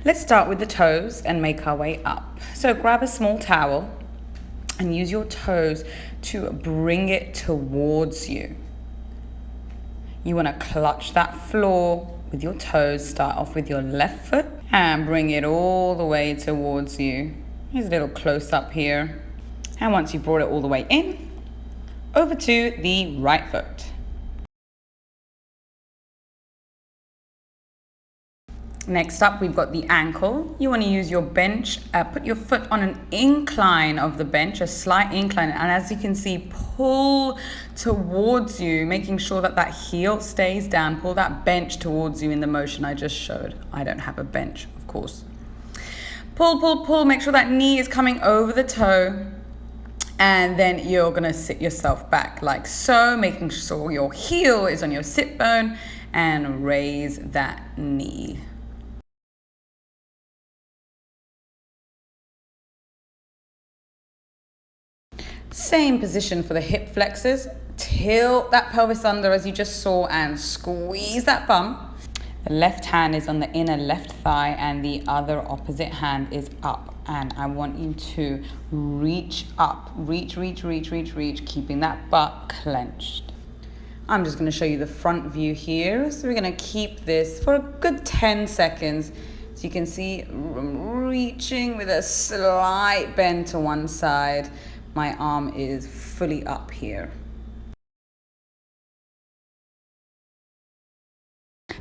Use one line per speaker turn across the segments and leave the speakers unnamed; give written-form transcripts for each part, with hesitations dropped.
Let's start with the toes and make our way up. So grab a small towel and use your toes to bring it towards you. You want to clutch that floor with your toes. Start off with your left foot and bring it all the way towards you. Here's a little close up here. And once you've brought it all the way in, over to the right foot. Next up, we've got the ankle. You want to use your bench, put your foot on an incline of the bench, a slight incline, and as you can see, pull towards you, making sure that that heel stays down. Pull that bench towards you in the motion I just showed. I don't have a bench, of course. Pull, pull, pull, make sure that knee is coming over the toe, and then you're gonna sit yourself back like so, making sure your heel is on your sit bone, and raise that knee. Same position for the hip flexors. Tilt that pelvis under as you just saw and squeeze that bum. The left hand is on the inner left thigh and the other opposite hand is up. And I want you to reach up. Reach, keeping that butt clenched. I'm just going to show you the front view here. So we're going to keep this for a good 10 seconds. So you can see reaching with a slight bend to one side. My arm is fully up here.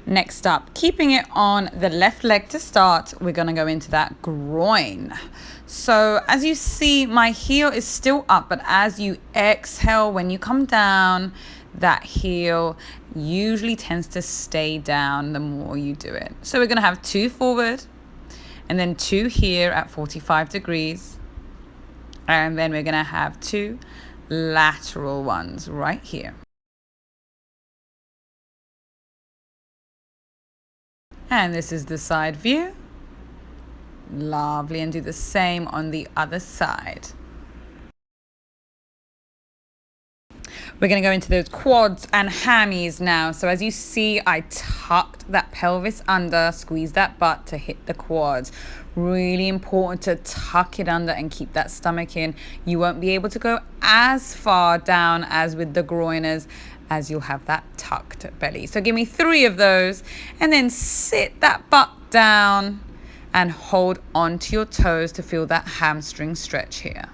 Next up, keeping it on the left leg to start, we're going to go into that groin. So as you see, my heel is still up, but as you exhale, when you come down, that heel usually tends to stay down the more you do it. So we're going to have 2 forward and then 2 here at 45 degrees. And then we're going to have 2 lateral ones right here. And this is the side view. Lovely. And do the same on the other side. We're going to go into those quads and hammies now. So as you see, I tucked that pelvis under, squeeze that butt to hit the quads. Really important to tuck it under and keep that stomach in. You won't be able to go as far down as with the groiners as you'll have that tucked belly. So give me 3 of those and then sit that butt down and hold onto your toes to feel that hamstring stretch here.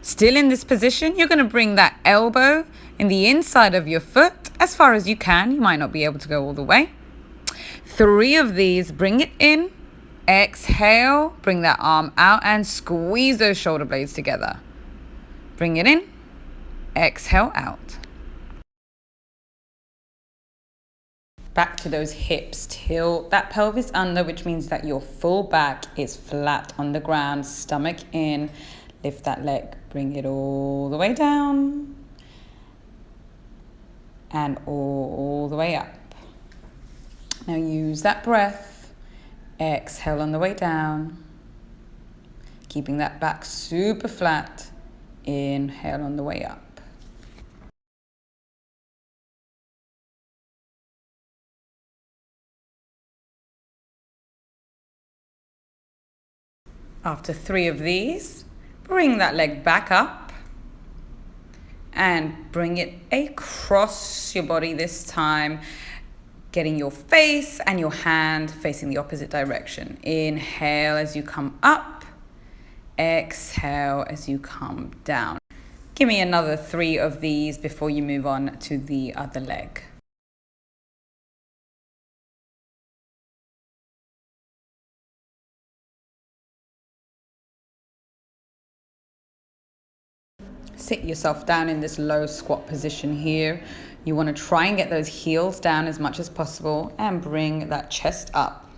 Still in this position, you're going to bring that elbow in the inside of your foot as far as you can. You might not be able to go all the way. 3 of these, bring it in, exhale, bring that arm out and squeeze those shoulder blades together. Bring it in, exhale out. Back to those hips, tilt that pelvis under, which means that your full back is flat on the ground, stomach in. Lift that leg, bring it all the way down and all the way up. Now use that breath, exhale on the way down, keeping that back super flat, inhale on the way up. After 3 of these, bring that leg back up and bring it across your body this time, getting your face and your hand facing the opposite direction. Inhale as you come up, exhale as you come down. Give me another 3 of these before you move on to the other leg. Sit yourself down in this low squat position here. You want to try and get those heels down as much as possible and bring that chest up.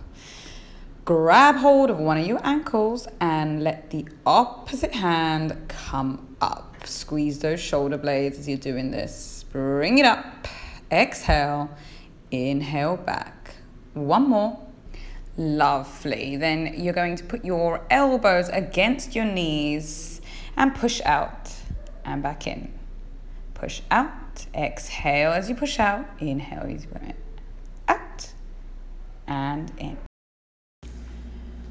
Grab hold of one of your ankles and let the opposite hand come up. Squeeze those shoulder blades as you're doing this. Bring it up. Exhale. Inhale back. 1 more. Lovely. Then you're going to put your elbows against your knees and push out and back in. Push out Exhale as you push out. Inhale as you bring it out and in.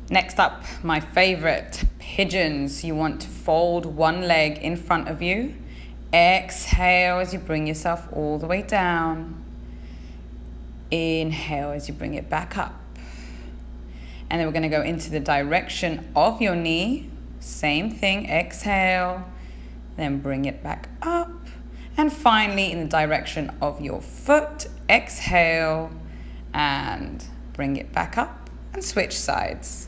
Next up, my favorite, pigeons. You want to fold one leg in front of you. Exhale as you bring yourself all the way down. Inhale as you bring it back up. And then we're going to go into the direction of your knee. Same thing, exhale, then bring it back up. And finally, in the direction of your foot, exhale and bring it back up and switch sides.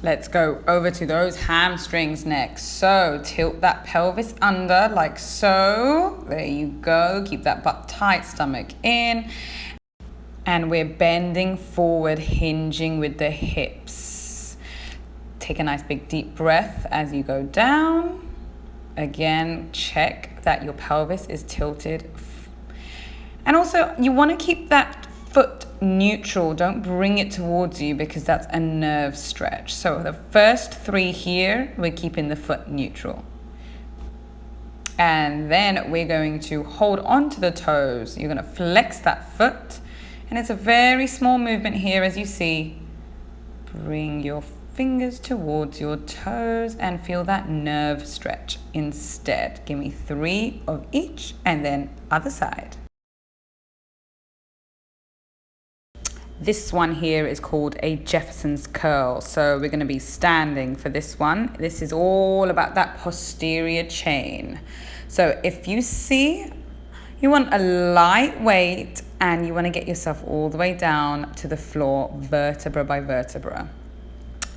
Let's go over to those hamstrings next. So tilt that pelvis under like so. There you go. Keep that butt tight, stomach in. And we're bending forward, hinging with the hips. Take a nice big deep breath as you go down. Again, check that your pelvis is tilted. And also, you want to keep that foot neutral. Don't bring it towards you because that's a nerve stretch. So the first 3 here, we're keeping the foot neutral. And then we're going to hold on to the toes. You're going to flex that foot. And it's a very small movement here, as you see. Bring your fingers towards your toes and feel that nerve stretch instead. Give me 3 of each and then other side. This one here is called a Jefferson's curl. So we're going to be standing for this one. This is all about that posterior chain. So if you see, you want a light weight and you want to get yourself all the way down to the floor, vertebra by vertebra.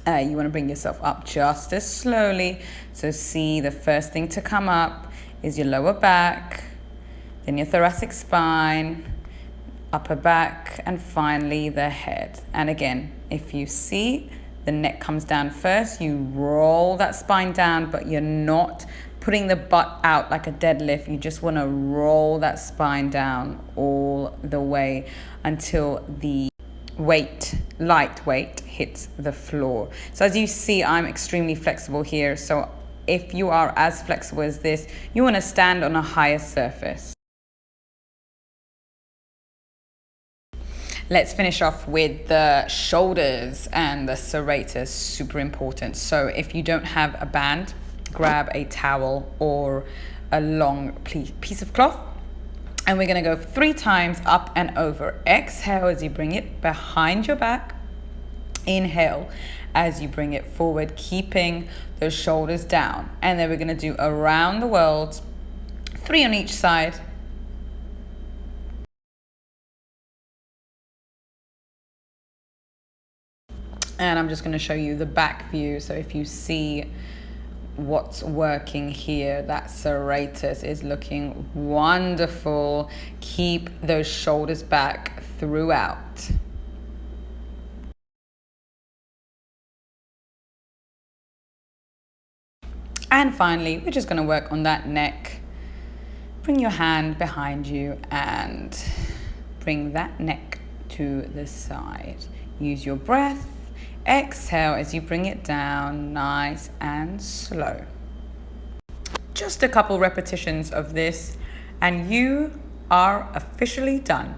You want to bring yourself up just as slowly. So see, the first thing to come up is your lower back, then your thoracic spine, upper back, and finally the head. And again, if you see, the neck comes down first, you roll that spine down, but you're not putting the butt out like a deadlift. You just want to roll that spine down all the way until the light weight hits the floor. So as you see, I'm extremely flexible here. So if you are as flexible as this, you want to stand on a higher surface. Let's finish off with the shoulders and the serratus, super important. So if you don't have a band, grab a towel or a long piece of cloth. And we're going to go 3 times up and over. Exhale as you bring it behind your back. Inhale as you bring it forward, keeping those shoulders down. And then we're going to do around the world, 3 on each side. And I'm just going to show you the back view. So if you see what's working here, that serratus is looking wonderful. Keep those shoulders back throughout. And finally, we're just going to work on that neck. Bring your hand behind you and bring that neck to the side. Use your breath. Exhale as you bring it down, nice and slow. Just a couple repetitions of this and you are officially done.